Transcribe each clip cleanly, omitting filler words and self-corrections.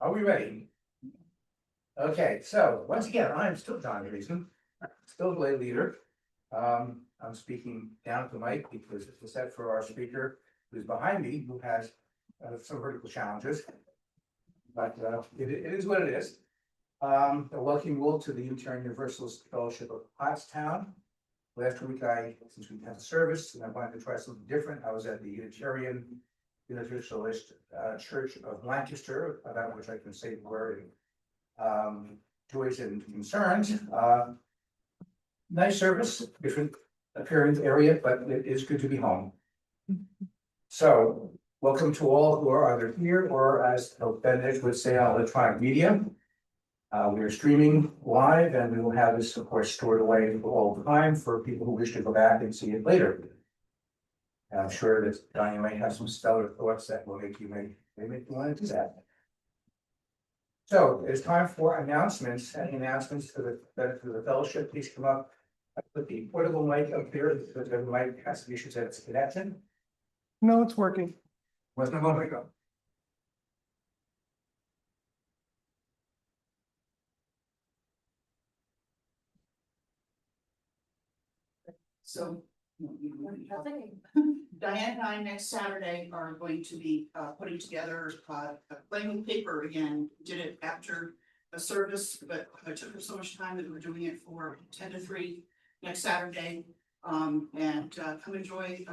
Are we ready? Okay, so once again, I'm still John Reason, still the lay leader. I'm speaking down at the mic because it's set for our speaker who's behind me, who has some vertical challenges. But it is what it is. A welcome you all to the Unitarian Universalist Fellowship of Pottstown. Last week, since we had a service, and I wanted to try something different, I was at the Unitarian Universalist Church of Lancaster, about which I can say the word. Joys and concerns. Nice service, different appearance area, but it is good to be home. So, welcome to all who are either here or, as Benedict would say, on electronic media. We are streaming live, and we will have this, of course, stored away for all the time for people who wish to go back and see it later. And I'm sure that Diane might have some stellar thoughts that will make you make you want to do that. So it's time for announcements. Any announcements for the benefit of the fellowship, please come up. I put the portable mic up here because the mic has some issues at its connection. No, it's working. Wasn't a moment ago. So Diane and I next Saturday are going to be putting together blank paper again. Did it after a service, but it took us so much time that we're doing it for 10 to 3 next Saturday. And come enjoy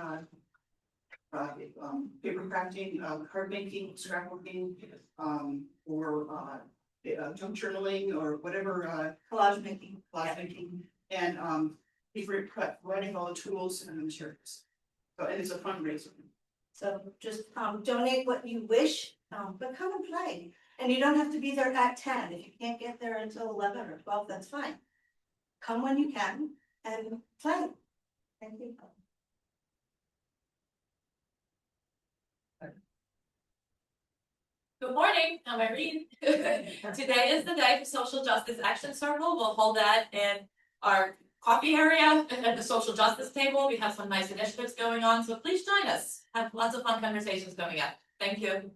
paper crafting, card making, scrapbooking, or junk journaling, or whatever, collage making, and providing all the tools and the materials. So, and it's a fundraiser. So just donate what you wish, but come and play. And you don't have to be there at 10. If you can't get there until 11 or 12, that's fine. Come when you can and play. Thank you. Good morning, I'm Irene. Today is the day for Social Justice Action Circle. We'll hold that in our coffee area and at the social justice table. We have some nice initiatives going on, so please join us. Have lots of fun conversations coming up. Thank you.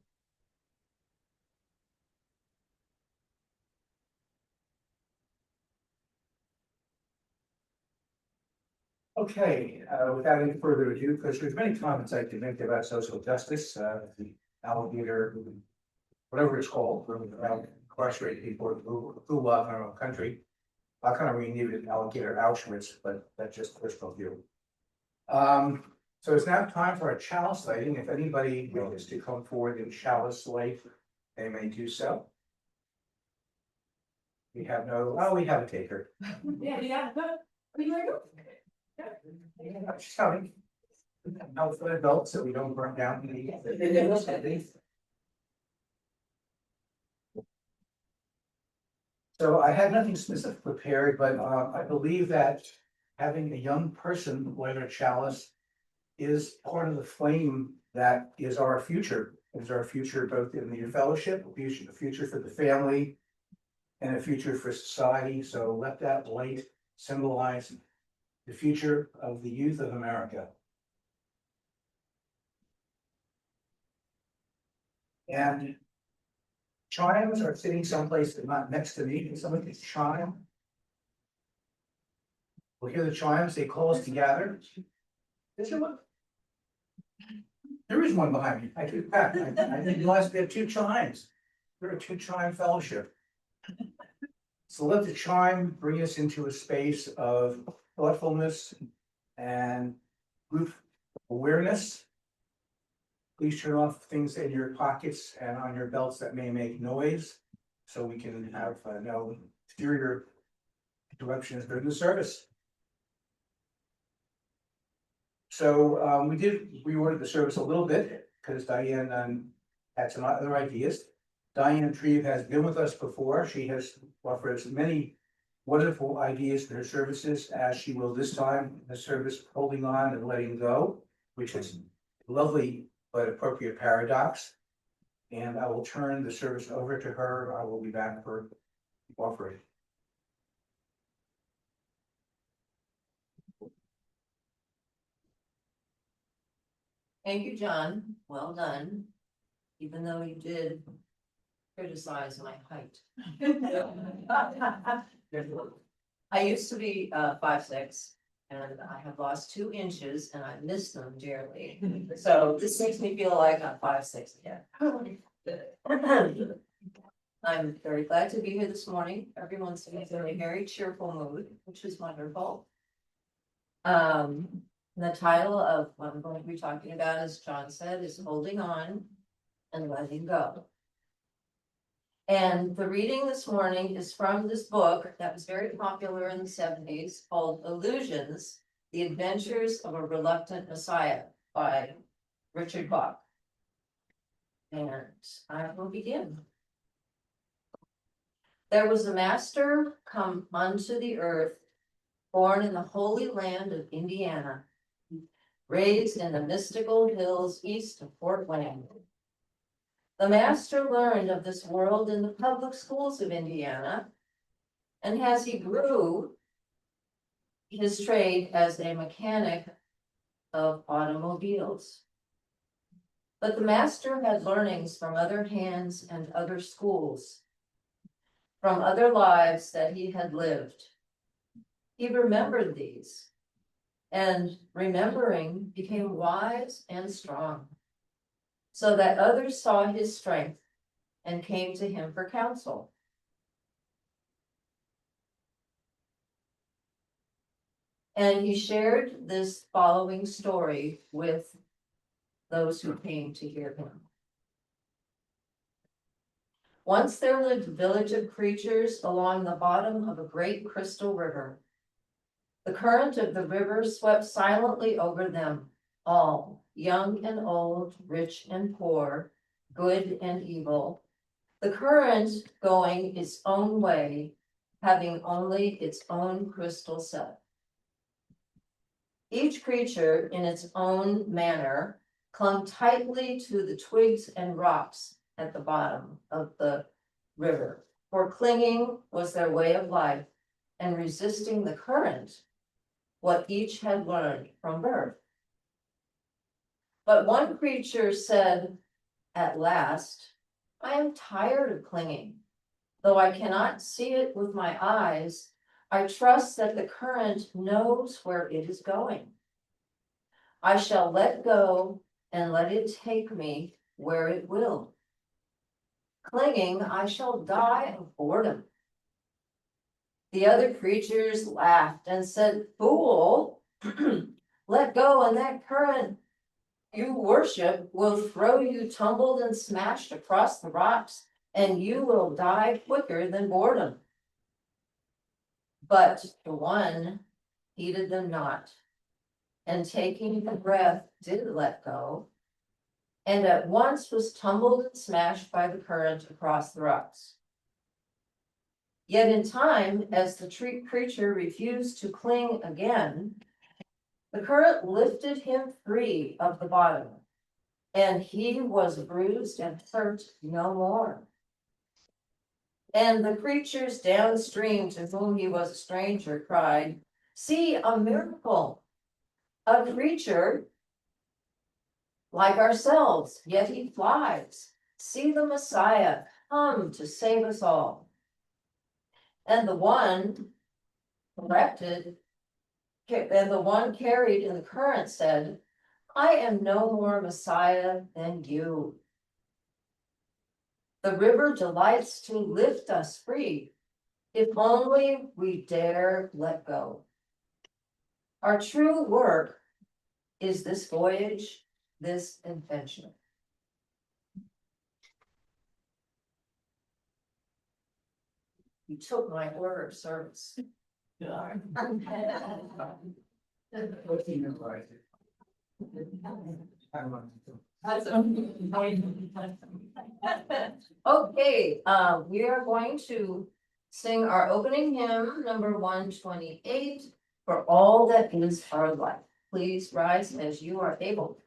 Okay, without any further ado, because there's many comments I can make about social justice, the alligator, whatever it's called, around incarcerated people who love our own country. I kind of renamed it Alligator Auschwitz, but that's just personal view. So it's now time for a chalice lighting. If anybody wishes to come forward and chalice light, they may do so. We have we have a taker. Yeah. She's coming. Out for adults, so we don't burn down the. So I had nothing specific prepared, but I believe that having a young person light a chalice is part of the flame that is our future. Is our future both in the fellowship, the future for the family, and a future for society. So let that light symbolize the future of the youth of America. And chimes are sitting someplace not next to me. Can someone get chime? We'll hear the chimes. They call us to gather. Is there one? There is one behind me. I took back. I didn't realize we have 2 chimes. We're a 2-chime fellowship. So let the chime bring us into a space of thoughtfulness and group awareness. Please turn off things in your pockets and on your belts that may make noise, so we can have no exterior interruptions during the service. So we did reorder the service a little bit because Diane had some other ideas. Diane Trieb has been with us before. She has offered us many wonderful ideas for her services, as she will this time, the service holding on and letting go, which is lovely but appropriate paradox. And I will turn the service over to her. I will be back for offering. Thank you, John. Well done. Even though you did criticize my height. I used to be 5'6", and I have lost 2 inches and I miss them dearly. So this makes me feel like I'm 5'6" again. I'm very glad to be here this morning. Everyone seems in a very cheerful mood, which is wonderful. The title of what I'm going to be talking about, as John said, is Holding On and Letting Go. And the reading this morning is from this book that was very popular in the 70s called Illusions, The Adventures of a Reluctant Messiah by Richard Bach. And I will begin. There was a master come unto the earth, born in the holy land of Indiana, raised in the mystical hills east of Fort Wayne. The master learned of this world in the public schools of Indiana, and as he grew his trade as a mechanic of automobiles. But the master had learnings from other hands and other schools, from other lives that he had lived. He remembered these, and remembering became wise and strong, so that others saw his strength and came to him for counsel. And he shared this following story with those who came to hear him. Once there lived a village of creatures along the bottom of a great crystal river. The current of the river swept silently over them all, young and old, rich and poor, good and evil. The current going its own way, having only its own crystal self. Each creature in its own manner clung tightly to the twigs and rocks at the bottom of the river, for clinging was their way of life, and resisting the current, what each had learned from birth. But one creature said, at last, I am tired of clinging. Though I cannot see it with my eyes, I trust that the current knows where it is going. I shall let go and let it take me where it will. Clinging, I shall die of boredom. The other creatures laughed and said, fool, let go and that current you worship will throw you tumbled and smashed across the rocks, and you will die quicker than boredom. But the one heeded them not, and taking the breath did let go, and at once was tumbled and smashed by the current across the rocks. Yet in time, as the creature refused to cling again, the current lifted him free of the bottom, and he was bruised and hurt no more. And the creatures downstream to whom he was a stranger cried, see a miracle, a creature like ourselves, yet he flies. See the Messiah come to save us all. And the one corrected, and the one carried in the current said, I am no more Messiah than you. The river delights to lift us free, if only we dare let go. Our true work is this voyage, this adventure. You took my order of service. Okay, we are going to sing our opening hymn, number 128, For All That Is Our Life. Please rise as you are able.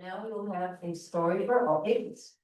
Now we will have a story for all ages.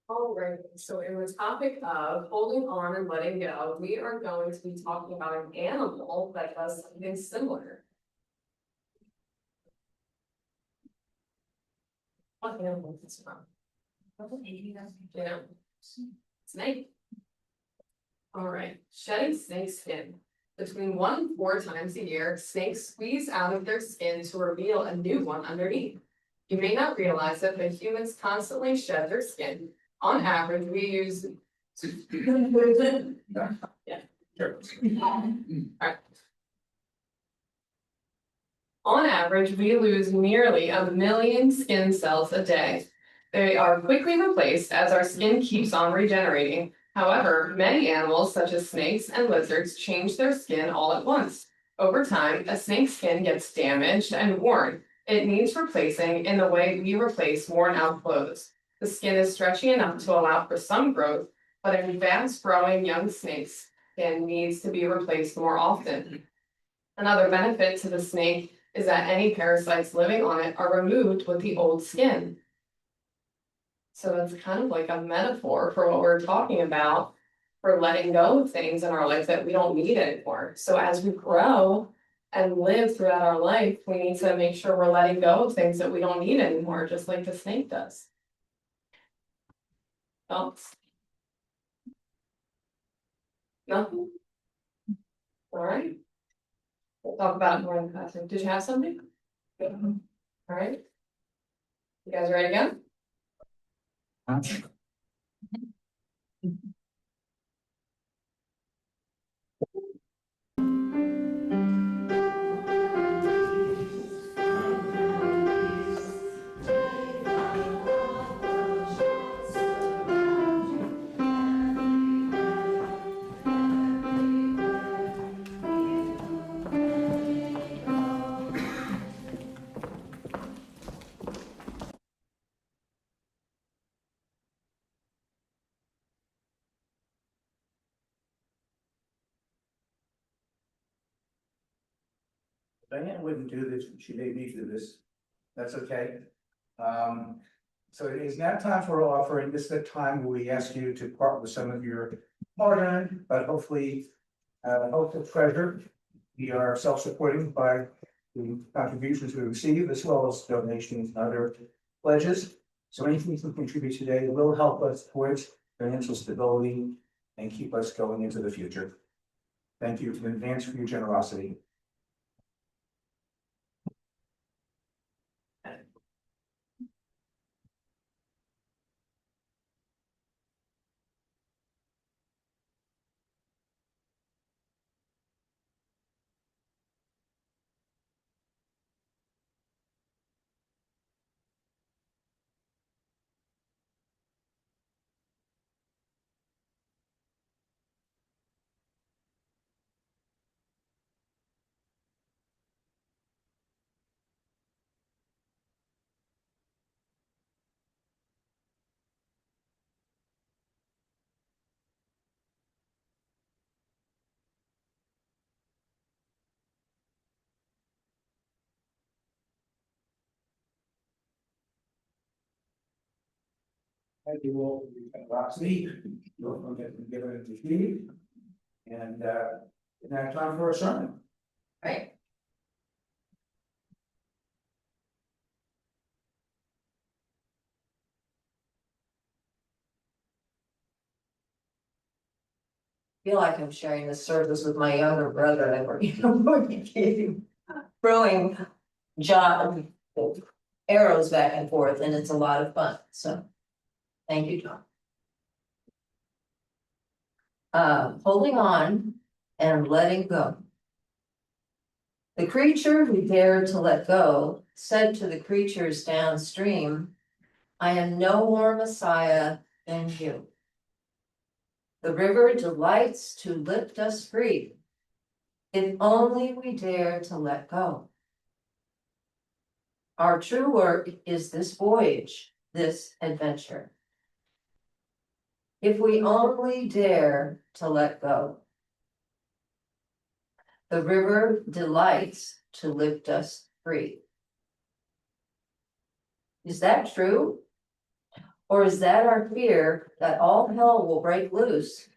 Alright, so in the topic of holding on and letting go, we are going to be talking about an animal that does something similar. What animal is this from? Yeah. Snake. Alright, shedding snake skin. Between 1 and 4 times a year, snakes squeeze out of their skin to reveal a new one underneath. You may not realize it, but humans constantly shed their skin. On average, we use. Yeah. Sure. Alright. On average, we lose nearly 1 million skin cells a day. They are quickly replaced as our skin keeps on regenerating. However, many animals, such as snakes and lizards, change their skin all at once. Over time, a snake's skin gets damaged and worn. It needs replacing in the way we replace worn-out clothes. The skin is stretchy enough to allow for some growth, but a fast-growing young snake's skin needs to be replaced more often. Another benefit to the snake is that any parasites living on it are removed with the old skin. So that's kind of like a metaphor for what we're talking about, for letting go of things in our life that we don't need anymore. So as we grow and live throughout our life, we need to make sure we're letting go of things that we don't need anymore, just like the snake does. Thoughts? Nothing? All right. We'll talk about it more in the classroom. Did you have something? Good. All right. You guys ready to go? Diane wouldn't do this, she made me do this. That's okay. So it is now time for our offering. This is the time where we ask you to part with some of your hard-earned, but hopefully, hopeful treasure. We are self-supporting by the contributions we receive, as well as donations and other pledges. So anything you can contribute today will help us towards financial stability and keep us going into the future. Thank you in advance for your generosity. Thank you all for your generosity. Don't forget to give it to Steve. And now time for a sermon. Right. Feel like I'm sharing this service with my younger brother and we're throwing John arrows back and forth, and it's a lot of fun. So thank you, John. Holding on and letting go. The creature who dared to let go said to the creatures downstream, I am no more Messiah than you. The river delights to lift us free, if only we dare to let go. Our true work is this voyage, this adventure. If we only dare to let go. The river delights to lift us free. Is that true? Or is that our fear that all hell will break loose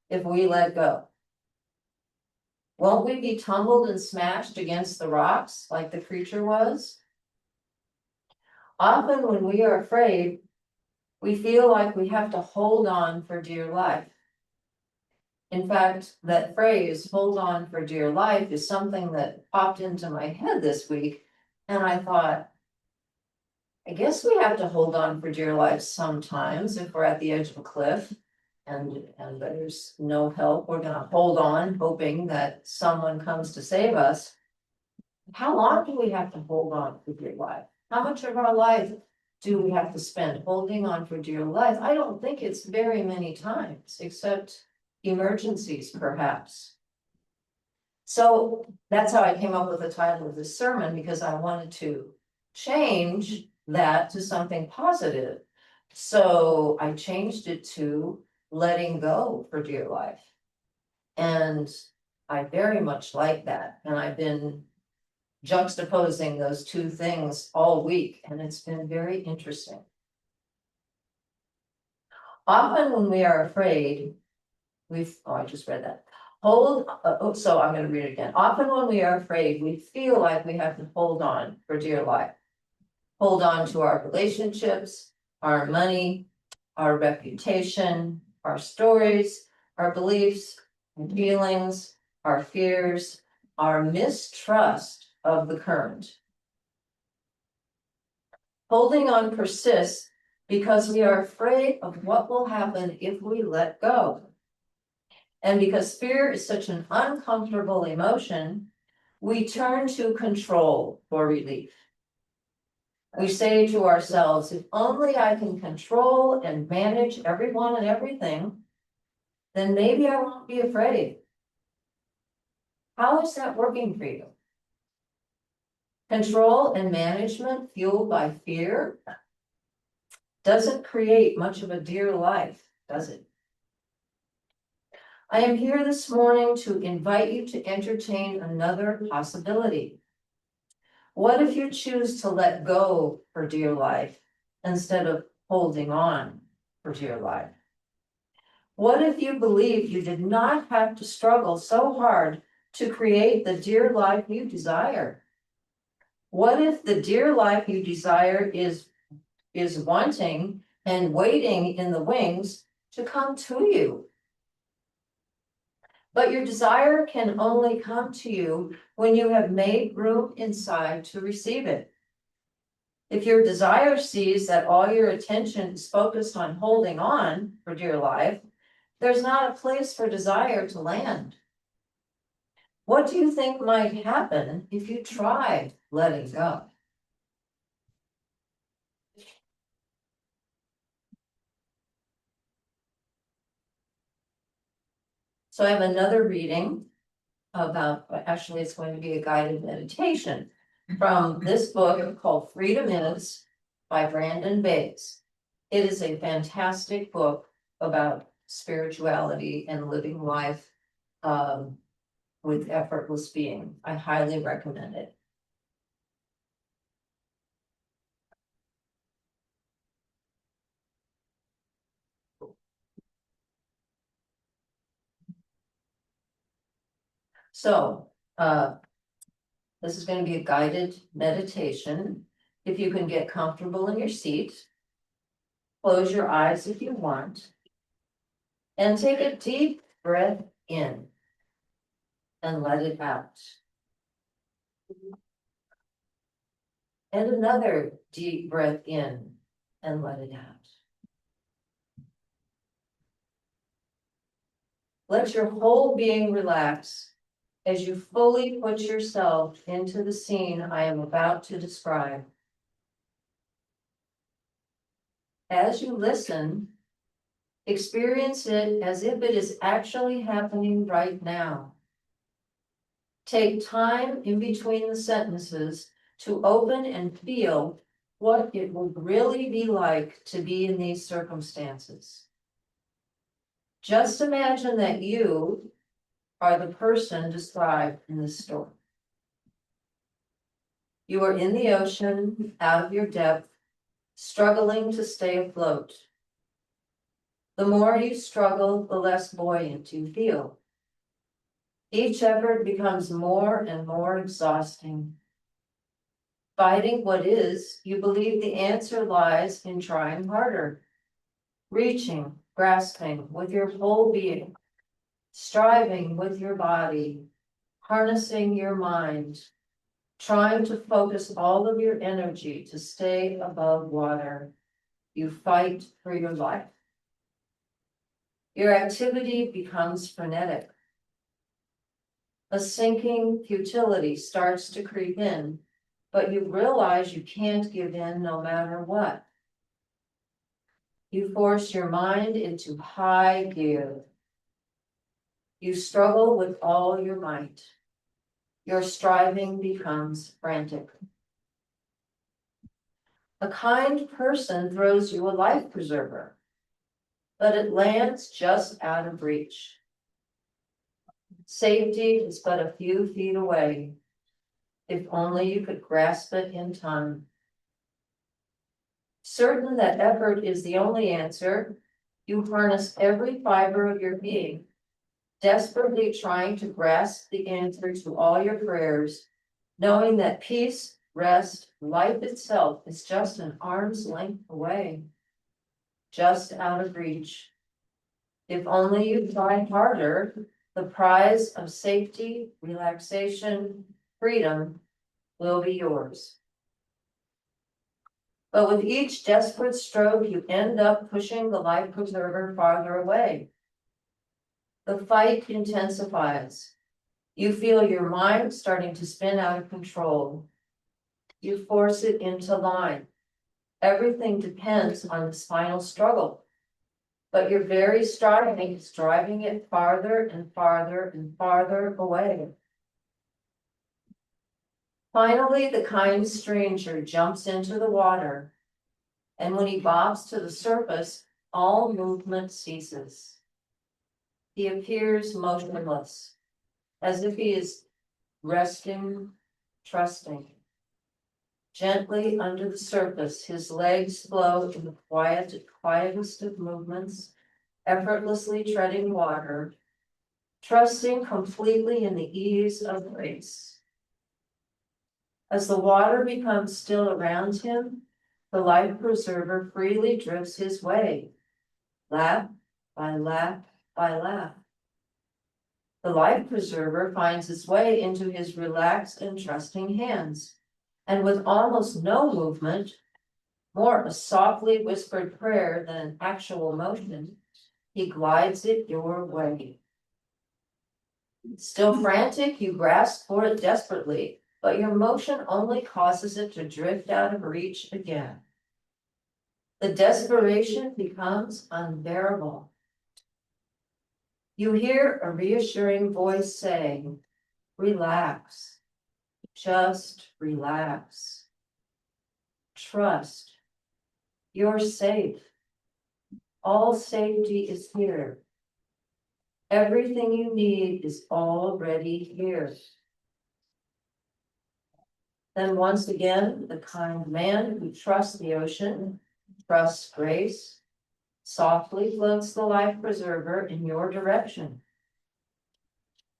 if we let go? Won't we be tumbled and smashed against the rocks like the creature was? Often when we are afraid, we feel like we have to hold on for dear life. In fact, that phrase, hold on for dear life, is something that popped into my head this week. And I thought, I guess we have to hold on for dear life sometimes if we're at the edge of a cliff and there's no help. We're going to hold on, hoping that someone comes to save us. How long do we have to hold on for dear life? How much of our life do we have to spend holding on for dear life? I don't think it's very many times, except emergencies, perhaps. So that's how I came up with the title of this sermon, because I wanted to change that to something positive. So I changed it to letting go for dear life. And I very much like that. And I've been juxtaposing those two things all week, and it's been very interesting. Often when we are afraid, I just read that. So I'm going to read it again. Often when we are afraid, we feel like we have to hold on for dear life. Hold on to our relationships, our money, our reputation, our stories, our beliefs and feelings, our fears, our mistrust of the current. Holding on persists because we are afraid of what will happen if we let go. And because fear is such an uncomfortable emotion, we turn to control for relief. We say to ourselves, if only I can control and manage everyone and everything, then maybe I won't be afraid. How is that working for you? Control and management fueled by fear doesn't create much of a dear life, does it? I am here this morning to invite you to entertain another possibility. What if you choose to let go for dear life instead of holding on for dear life? What if you believe you did not have to struggle so hard to create the dear life you desire? What if the dear life you desire is wanting and waiting in the wings to come to you? But your desire can only come to you when you have made room inside to receive it. If your desire sees that all your attention is focused on holding on for dear life, there's not a place for desire to land. What do you think might happen if you tried letting go? So I have another reading about, actually it's going to be a guided meditation from this book called Freedom Is by Brandon Bays. It is a fantastic book about spirituality and living life with effortless being. I highly recommend it. So, this is going to be a guided meditation. If you can get comfortable in your seat, close your eyes if you want, and take a deep breath in and let it out. And another deep breath in and let it out. Let your whole being relax as you fully put yourself into the scene I am about to describe. as you listen, experience it as if it is actually happening right now. Take time in between the sentences to open and feel what it would really be like to be in these circumstances. Just imagine that you are the person described in this story. You are in the ocean, out of your depth, struggling to stay afloat. The more you struggle, the less buoyant you feel. Each effort becomes more and more exhausting. Fighting what is, you believe the answer lies in trying harder, reaching, grasping with your whole being, striving with your body, harnessing your mind, trying to focus all of your energy to stay above water. You fight for your life. Your activity becomes frenetic. A sinking futility starts to creep in, but you realize you can't give in no matter what. You force your mind into high gear. You struggle with all your might. Your striving becomes frantic. A kind person throws you a life preserver, but it lands just out of reach. Safety is but a few feet away. If only you could grasp it in time. Certain that effort is the only answer, you harness every fiber of your being, desperately trying to grasp the answer to all your prayers, knowing that peace, rest, life itself is just an arm's length away, just out of reach. If only you try harder, the prize of safety, relaxation, freedom will be yours. But with each desperate stroke, you end up pushing the life preserver farther away. The fight intensifies. You feel your mind starting to spin out of control. You force it into line. Everything depends on this final struggle. But your very striving is driving it farther and farther and farther away. Finally, the kind stranger jumps into the water, and when he bobs to the surface, all movement ceases. He appears motionless, as if he is resting, trusting. Gently under the surface, his legs flow in the quietest of movements, effortlessly treading water, trusting completely in the ease of grace. As the water becomes still around him, the life preserver freely drifts his way, lap by lap by lap. The life preserver finds its way into his relaxed and trusting hands, and with almost no movement, more a softly whispered prayer than an actual motion, he glides it your way. Still frantic, you grasp for it desperately, but your motion only causes it to drift out of reach again. The desperation becomes unbearable. You hear a reassuring voice saying, "Relax, just relax. Trust, you're safe. All safety is here. Everything you need is already here." Then once again, the kind man who trusts the ocean, trusts grace, softly floats the life preserver in your direction.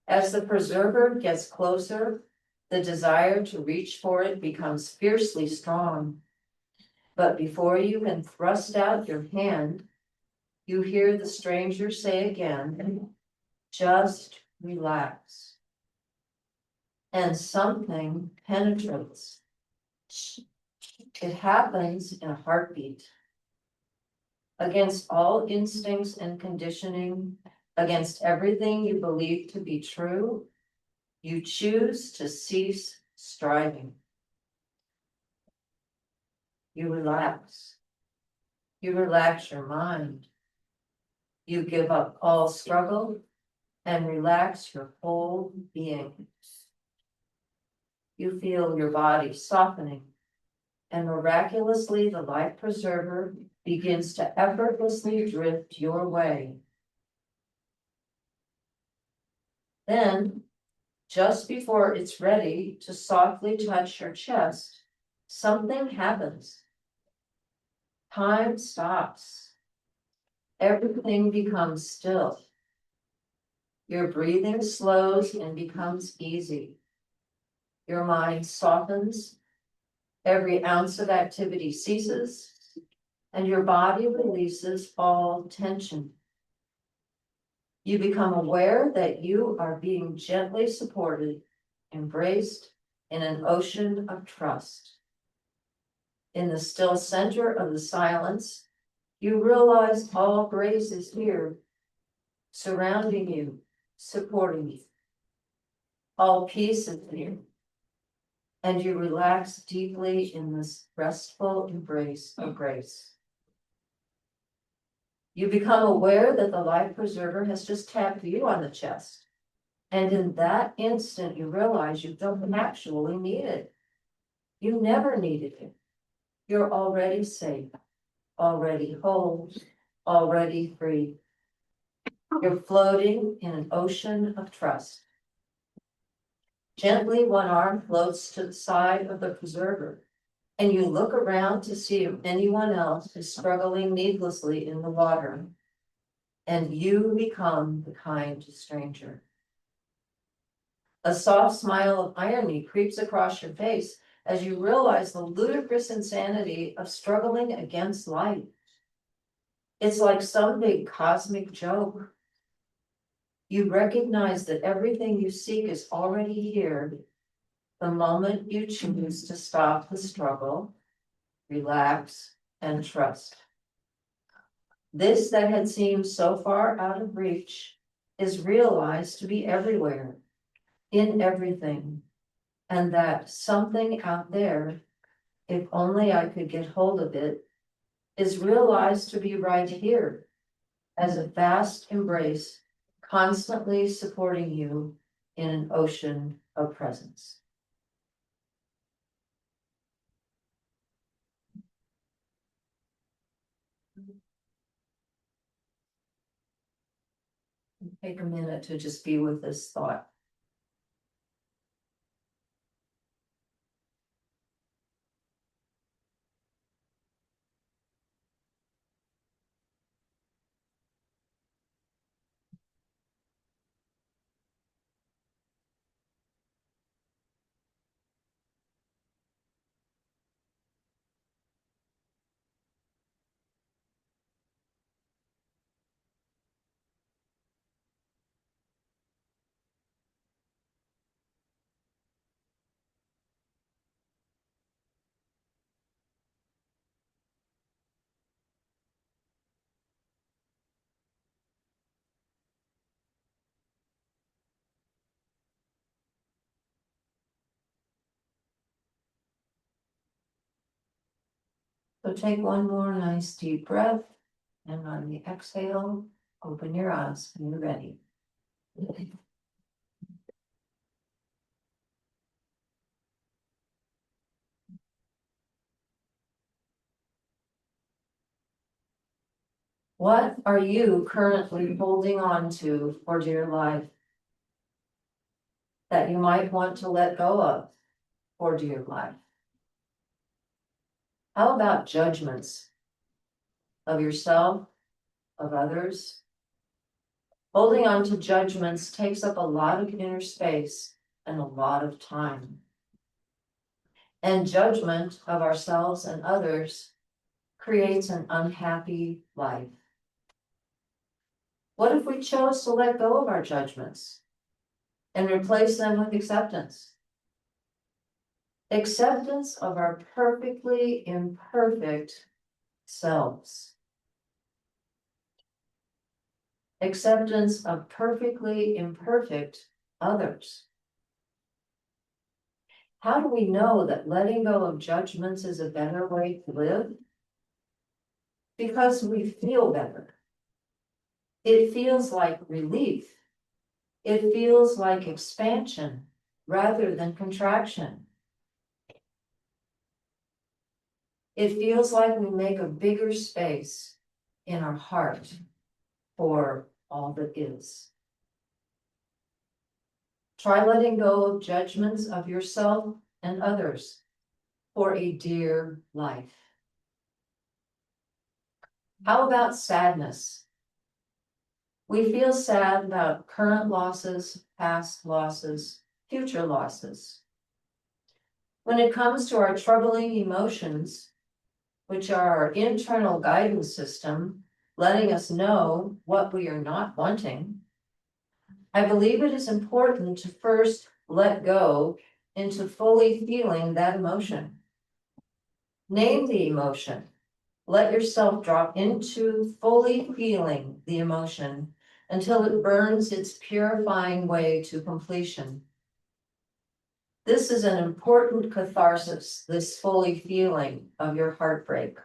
As the preserver gets closer, the desire to reach for it becomes fiercely strong. But before you can thrust out your hand, you hear the stranger say again, "Just relax." And something penetrates. It happens in a heartbeat. Against all instincts and conditioning, against everything you believe to be true, you choose to cease striving. You relax. You relax your mind. You give up all struggle and relax your whole being. You feel your body softening, and miraculously the life preserver begins to effortlessly drift your way. Then, just before it's ready to softly touch your chest, something happens. Time stops. Everything becomes still. Your breathing slows and becomes easy. Your mind softens. Every ounce of activity ceases, and your body releases all tension. You become aware that you are being gently supported, embraced in an ocean of trust. In the still center of the silence, you realize all grace is here, surrounding you, supporting you. All peace is here, and you relax deeply in this restful embrace of grace. You become aware that the life preserver has just tapped you on the chest. And in that instant, you realize you don't actually need it. You never needed it. You're already safe, already whole, already free. You're floating in an ocean of trust. Gently, one arm floats to the side of the preserver, and you look around to see if anyone else is struggling needlessly in the water. And you become the kind stranger. A soft smile of irony creeps across your face as you realize the ludicrous insanity of struggling against life. It's like some big cosmic joke. You recognize that everything you seek is already here the moment you choose to stop the struggle, relax, and trust. This that had seemed so far out of reach is realized to be everywhere, in everything, and that something out there, if only I could get hold of it, is realized to be right here, as a vast embrace, constantly supporting you in an ocean of presence. Take a minute to just be with this thought. So take one more nice deep breath, and on the exhale, open your eyes when you're ready. What are you currently holding on to for dear life that you might want to let go of for dear life? How about judgments of yourself, of others? Holding on to judgments takes up a lot of inner space and a lot of time. And judgment of ourselves and others creates an unhappy life. What if we chose to let go of our judgments and replace them with acceptance? Acceptance of our perfectly imperfect selves. Acceptance of perfectly imperfect others. How do we know that letting go of judgments is a better way to live? because we feel better. It feels like relief. It feels like expansion rather than contraction. It feels like we make a bigger space in our heart for all that is. Try letting go of judgments of yourself and others for a dear life. How about sadness? We feel sad about current losses, past losses, future losses. When it comes to our troubling emotions, which are our internal guidance system, letting us know what we are not wanting, I believe it is important to first let go into fully feeling that emotion. Name the emotion. Let yourself drop into fully feeling the emotion until it burns its purifying way to completion. This is an important catharsis, this fully feeling of your heartbreak.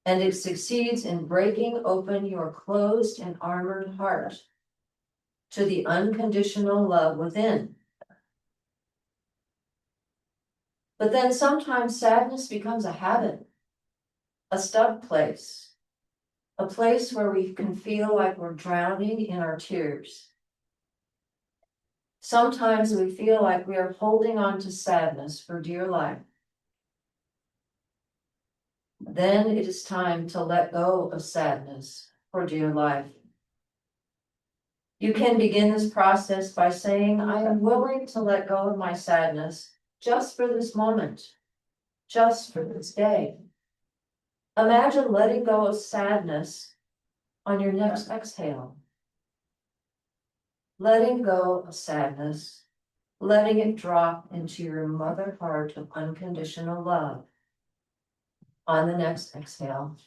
And it succeeds in breaking open your closed and armored heart to the unconditional love within. But then sometimes sadness becomes a habit, a stuck place, a place where we can feel like we're drowning in our tears. Sometimes we feel like we are holding on to sadness for dear life. Then it is time to let go of sadness for dear life. You can begin this process by saying, I am willing to let go of my sadness just for this moment, just for this day. Imagine letting go of sadness on your next exhale. Letting go of sadness, letting it drop into your mother heart of unconditional love on the next exhale.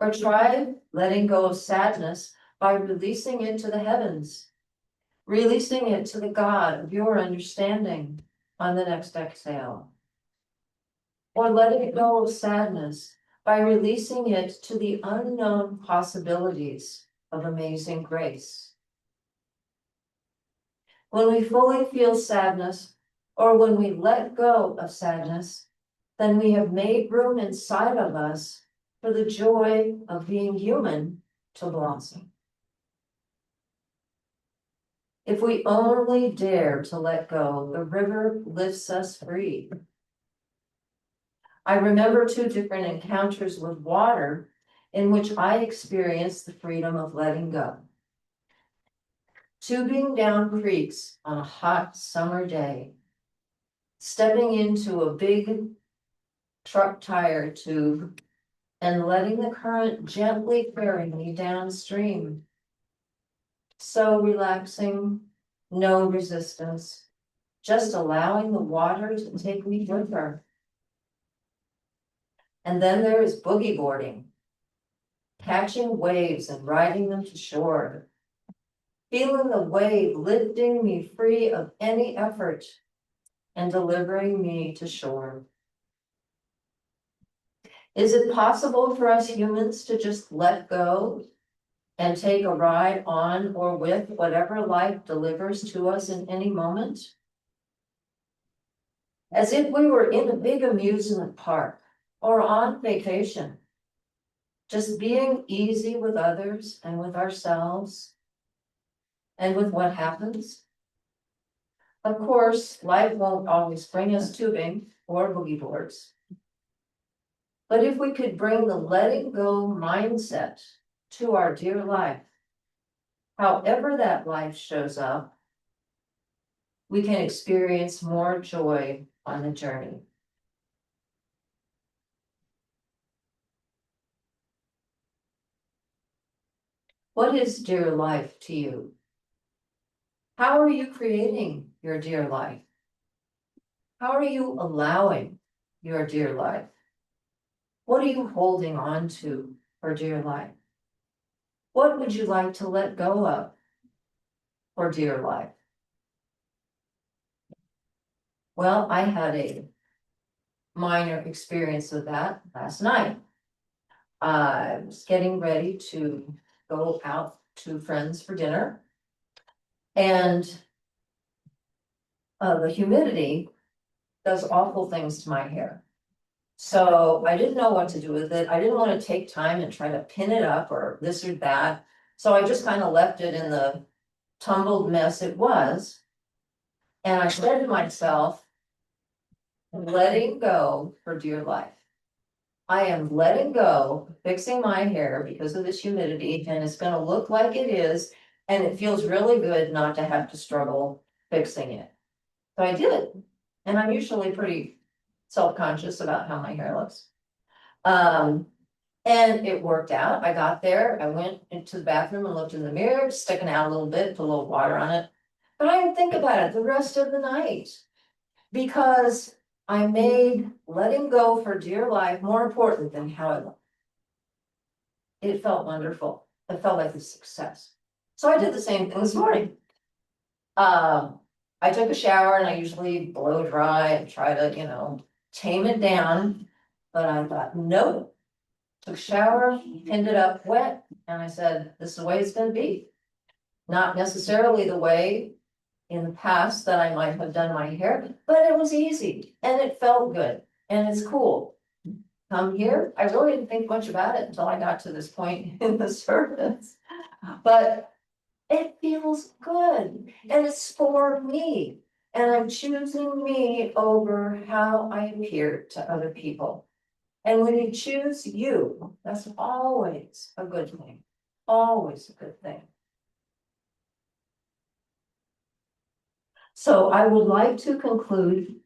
Or try letting go of sadness by releasing it to the heavens, releasing it to the God of your understanding on the next exhale. Or letting go of sadness by releasing it to the unknown possibilities of amazing grace. When we fully feel sadness, or when we let go of sadness, then we have made room inside of us for the joy of being human to blossom. If we only dare to let go, the river lifts us free. I remember 2 different encounters with water in which I experienced the freedom of letting go. Tubing down creeks on a hot summer day, stepping into a big truck tire tube and letting the current gently carry me downstream. So relaxing, no resistance, just allowing the water to take me with her. And then there is boogie boarding, catching waves and riding them to shore, feeling the wave lifting me free of any effort and delivering me to shore. Is it possible for us humans to just let go and take a ride on or with whatever life delivers to us in any moment? As if we were in a big amusement park or on vacation, just being easy with others and with ourselves and with what happens. Of course, life won't always bring us tubing or boogie boards. But if we could bring the letting go mindset to our dear life, however that life shows up, we can experience more joy on the journey. What is dear life to you? How are you creating your dear life? How are you allowing your dear life? What are you holding on to for dear life? What would you like to let go of for dear life? Well, I had a minor experience of that last night. I was getting ready to go out to friends for dinner. And the humidity does awful things to my hair. So I didn't know what to do with it. I didn't want to take time and try to pin it up or this or that. So I just kind of left it in the tumbled mess it was. And I said to myself, letting go for dear life. I am letting go, fixing my hair because of this humidity, and it's gonna look like it is. And it feels really good not to have to struggle fixing it. So I did it. And I'm usually pretty self-conscious about how my hair looks. And it worked out. I got there, I went into the bathroom and looked in the mirror, sticking out a little bit, put a little water on it. But I didn't think about it the rest of the night. Because I made letting go for dear life more important than how I looked. It felt wonderful. It felt like a success. So I did the same thing this morning. I took a shower and I usually blow dry and try to, tame it down. But I thought, nope. Took a shower, pinned it up wet, and I said, this is the way it's gonna be. Not necessarily the way in the past that I might have done my hair, but it was easy and it felt good and it's cool. Come here, I really didn't think much about it until I got to this point in the service. But it feels good and it's for me. And I'm choosing me over how I appear to other people. And when you choose you, that's always a good thing. Always a good thing. So I would like to conclude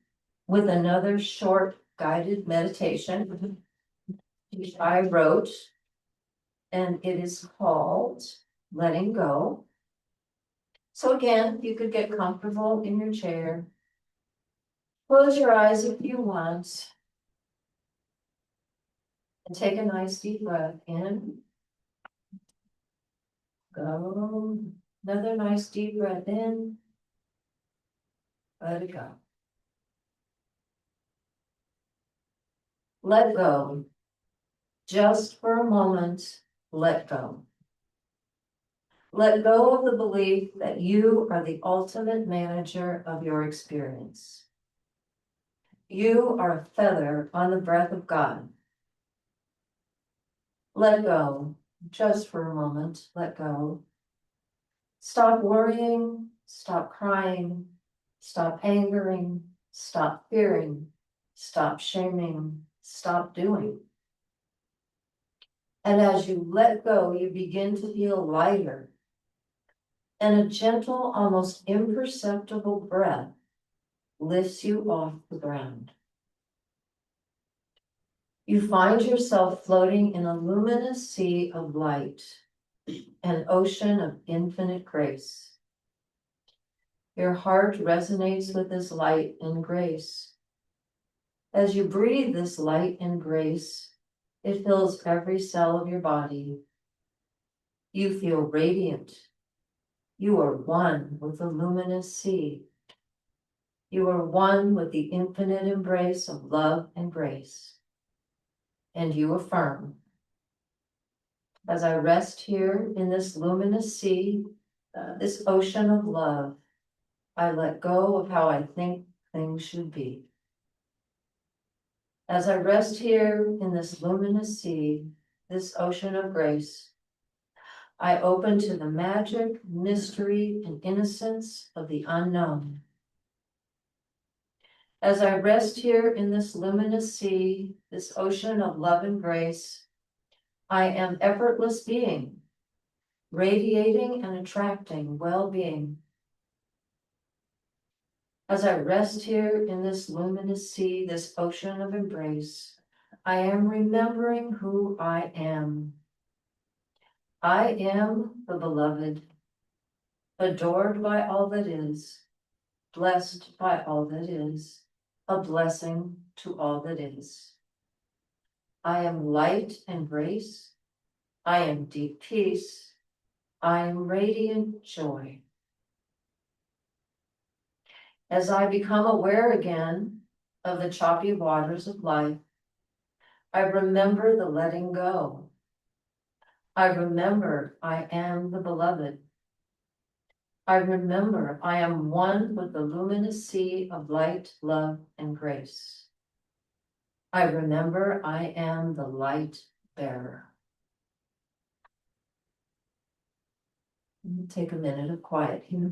with another short guided meditation which I wrote, and it is called Letting Go. So again, you could get comfortable in your chair. Close your eyes if you want. And take a nice deep breath in. Go. Another nice deep breath in. Let it go. Let go. Just for a moment, let go. Let go of the belief that you are the ultimate manager of your experience. You are a feather on the breath of God. Let go, just for a moment, let go. Stop worrying, stop crying, stop angering, stop fearing, stop shaming, stop doing. And as you let go, you begin to feel lighter. And a gentle, almost imperceptible breath lifts you off the ground. You find yourself floating in a luminous sea of light, an ocean of infinite grace. Your heart resonates with this light and grace. As you breathe this light and grace, it fills every cell of your body. You feel radiant. You are one with the luminous sea. You are one with the infinite embrace of love and grace. And you affirm, as I rest here in this luminous sea, this ocean of love, I let go of how I think things should be. As I rest here in this luminous sea, this ocean of grace, I open to the magic, mystery, and innocence of the unknown. As I rest here in this luminous sea, this ocean of love and grace, I am effortless being, radiating and attracting well-being. As I rest here in this luminous sea, this ocean of embrace, I am remembering who I am. I am the beloved, adored by all that is, blessed by all that is, a blessing to all that is. I am light and grace. I am deep peace. I am radiant joy. As I become aware again of the choppy waters of life. I remember the letting go. I remember I am the beloved. I remember I am one with the luminous sea of light, love, and grace. I remember I am the light bearer. Take a minute of quiet here.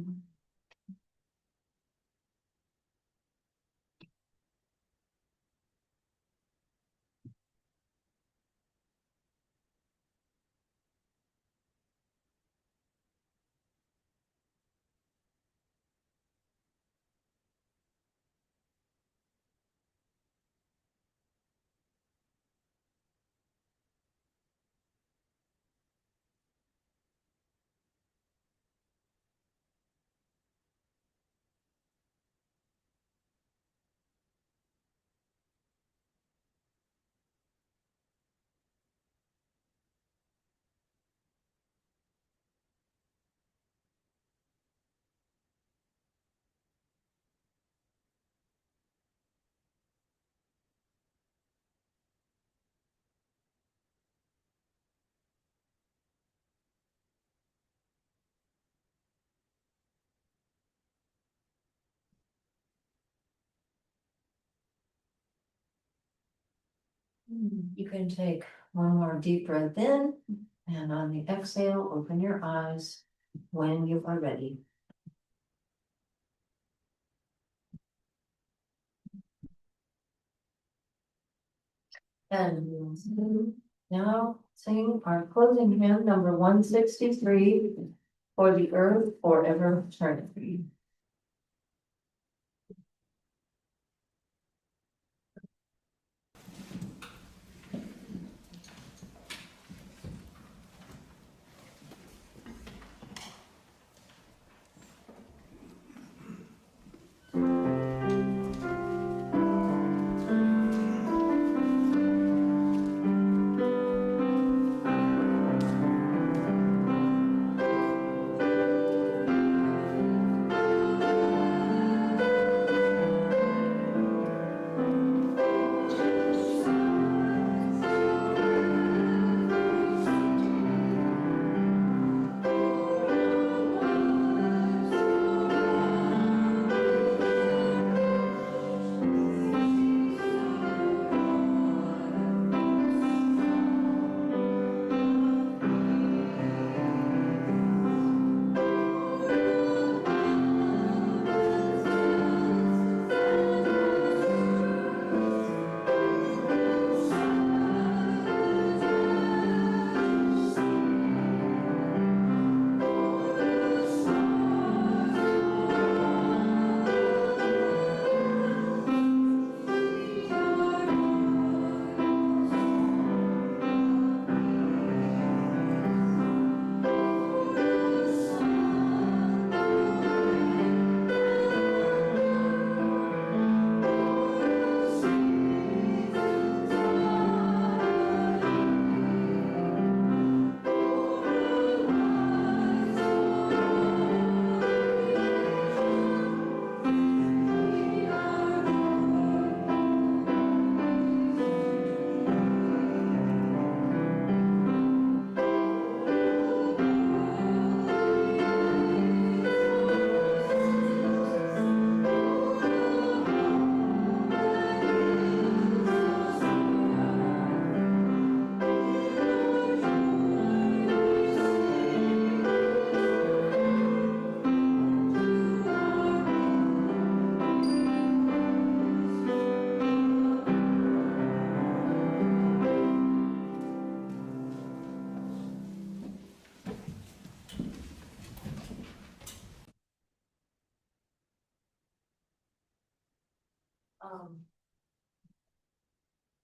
You can take one more deep breath in, and on the exhale, open your eyes when you are ready. And we'll now sing our closing hymn, number 163, For the Earth Forever Eternity.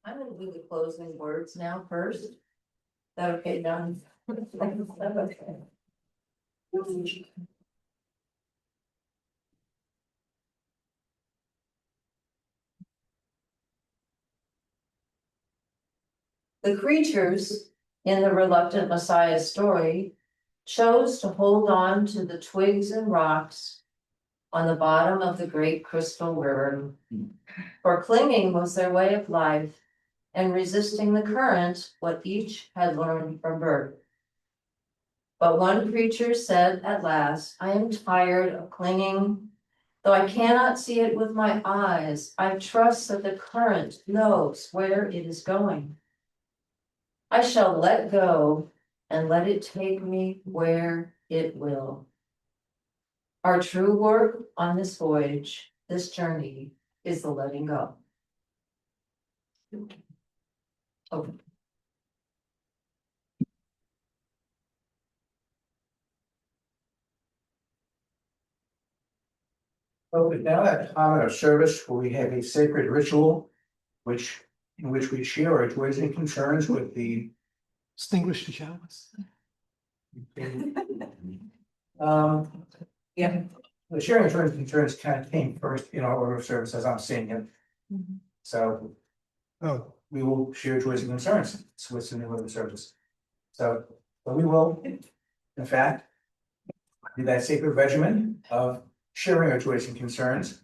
I'm gonna do the closing words now first. Is that okay, Don? The creatures in the reluctant Messiah story chose to hold on to the twigs and rocks on the bottom of the great crystal river. For clinging was their way of life, and resisting the current, what each had learned from birth. But one creature said at last, I am tired of clinging. Though I cannot see it with my eyes, I trust that the current knows where it is going. I shall let go and let it take me where it will. Our true work on this voyage, this journey, is the letting go. Okay. So now that time of service where we have a sacred ritual, in which we share our joys and concerns with the Extinguish the showers. Yeah, the sharing of joys and concerns kind of came first in our order of service as I'm seeing it. So Oh, we will share joys and concerns, it's what's in the order of service. So, but we will, in fact, do that sacred regimen of sharing our joys and concerns.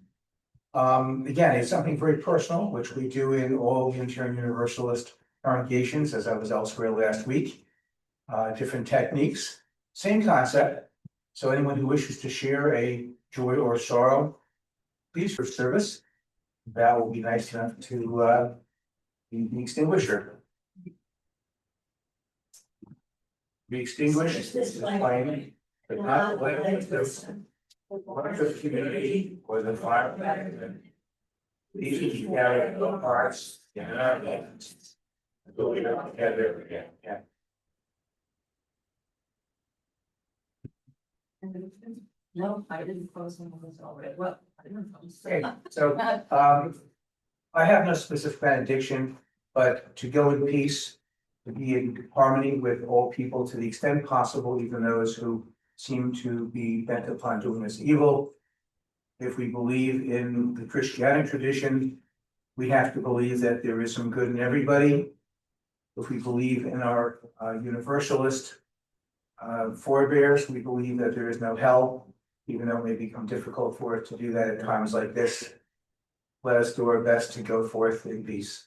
Again, it's something very personal, which we do in all Unitarian Universalist congregations, as I was elsewhere last week. Different techniques, same concept. So anyone who wishes to share a joy or sorrow, please for service. That will be nice enough to be the extinguisher. Be extinguished, this flame, but not the community or the fire. These are carry the hearts in our hands. Go together again. Yeah. No, I didn't close one of those already. Well, I didn't. Okay, so I have no specific benediction, but to go in peace, to be in harmony with all people to the extent possible, even those who seem to be bent upon doing us evil. If we believe in the Christianic tradition, we have to believe that there is some good in everybody. If we believe in our universalist forebears, we believe that there is no hell, even though it may become difficult for us to do that at times like this. Let us do our best to go forth in peace.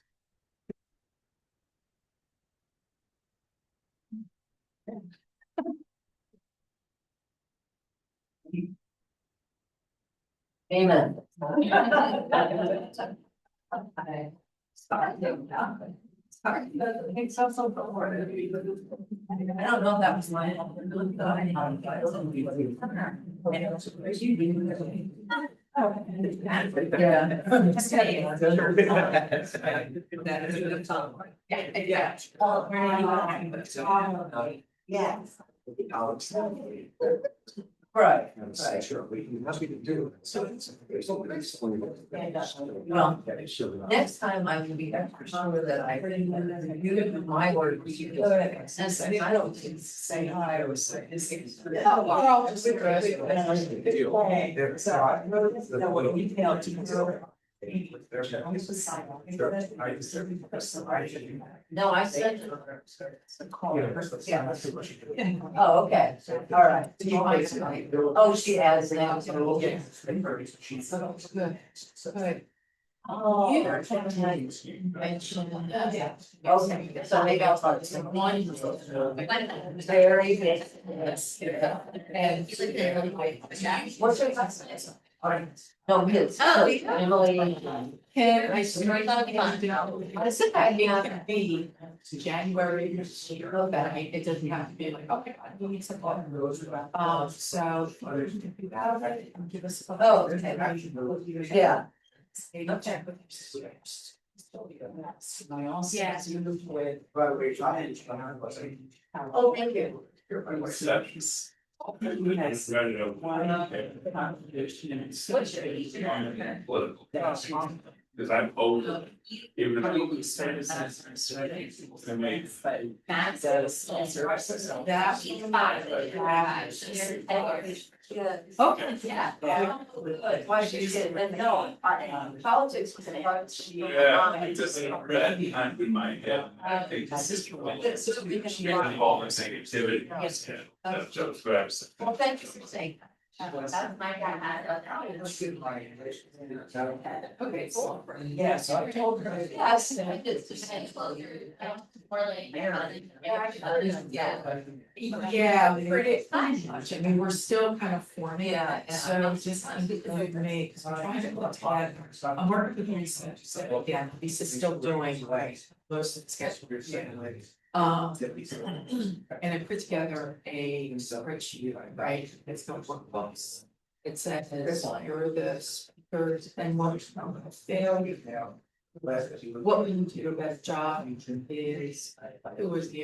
Amen. Sorry. I don't know if that was my. Yes. Right. Sure, we can do. Well, next time I will be extra sure that I give my word. And I don't say hi or say. No, I said. Yeah. Oh, okay, all right. Oh, she has now. Oh. Okay, so maybe I'll talk to someone. Very big. And. What's your last name? No, his. Oh. Emily. Kim, I said that, yeah. Be January. Okay. It doesn't have to be like, okay, we need some. So. Give us. Oh, okay. Yeah. Okay. I also. Yes. You moved with. Oh, thank you. Yes. Because I'm older. Even if Okay, yeah. Why she said, and no, politics was yeah, it just read behind in my head. I think this is involved in same activity. Yes. Yeah, so it's good. Well, thank you for saying that. That's my dad. Okay, cool. Yes, I told her. Yes, I did the same. Yeah, pretty much. I mean, we're still kind of forming. Yeah, it, So just with me, because I'm trying to put together. I'm working with research, so yeah, Lisa's still doing most of the schedule. And I put together a spreadsheet, right, it's gonna work books. It says, here are the speakers and what failure. What we need to do a better job is, who was the